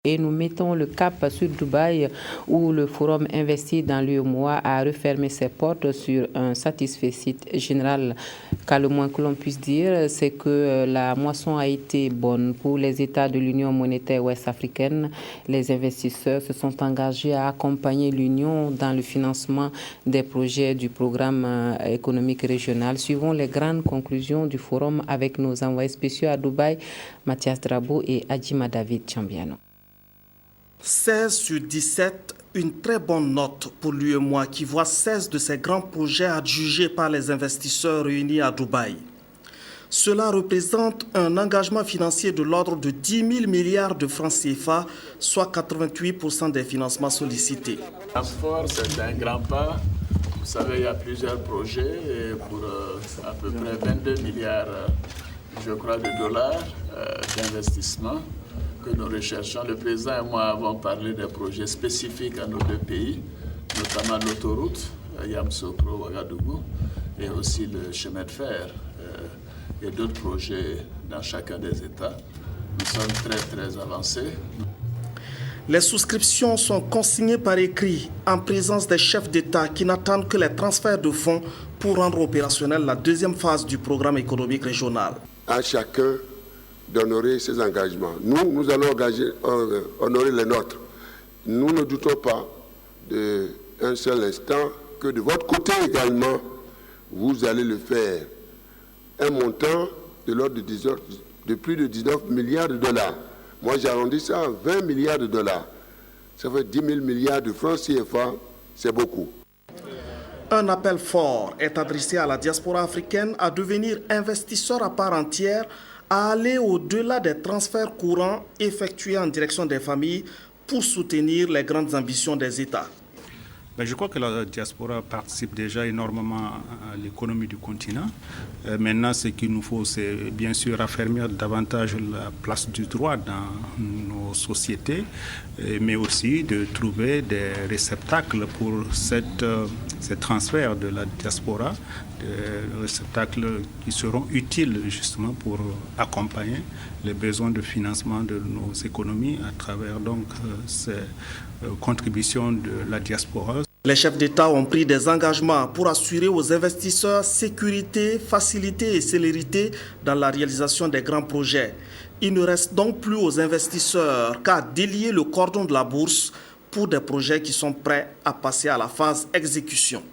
Et nous mettons le cap sur Dubaï où le forum investi dans l'UEMOA a refermé ses portes sur un satisfecit général. Car le moins que l'on puisse dire, c'est que la moisson a été bonne pour les États de l'Union monétaire ouest-africaine. Les investisseurs se sont engagés à accompagner l'Union dans le financement des projets du programme économique régional. Suivons les grandes conclusions du forum avec nos envoyés spéciaux à Dubaï, Mathias Drabo et Adjima David Chambiano. 16 sur 17, une très bonne note pour l'UEMOA qui voit 16 de ses grands projets adjugés par les investisseurs réunis à Dubaï. Cela représente un engagement financier de l'ordre de 10 000 milliards de francs CFA, soit 88% des financements sollicités. Transport, c'est un grand pas. Vous savez, il y a plusieurs projets pour à peu près 22 milliards, je crois, de dollars d'investissement que nous recherchons. Le président et moi avons parlé des projets spécifiques à nos deux pays, notamment l'autoroute Yamoussoukro-Ouagadougou et aussi le chemin de fer et d'autres projets dans chacun des États. Nous sommes très avancés. Les souscriptions sont consignées par écrit en présence des chefs d'État qui n'attendent que les transferts de fonds pour rendre opérationnelle la deuxième phase du programme économique régional. À chacun d'honorer ses engagements. Nous allons honorer les nôtres. Nous ne doutons pas d'un seul instant que de votre côté également, vous allez le faire. Un montant de l'ordre de plus de 19 milliards de dollars. Moi, j'arrondis ça à 20 milliards de dollars. Ça fait 10 000 milliards de francs CFA, c'est beaucoup. Un appel fort est adressé à la diaspora africaine à devenir investisseur à part entière, à aller au-delà des transferts courants effectués en direction des familles pour soutenir les grandes ambitions des États. Je crois que la diaspora participe déjà énormément à l'économie du continent. Maintenant, ce qu'il nous faut, c'est bien sûr affermir davantage la place du droit dans nos sociétés, mais aussi de trouver des réceptacles pour ces transferts de la diaspora, des réceptacles qui seront utiles justement pour accompagner les besoins de financement de nos économies à travers donc ces contributions de la diaspora. Les chefs d'État ont pris des engagements pour assurer aux investisseurs sécurité, facilité et célérité dans la réalisation des grands projets. Il ne reste donc plus aux investisseurs qu'à délier le cordon de la bourse pour des projets qui sont prêts à passer à la phase exécution.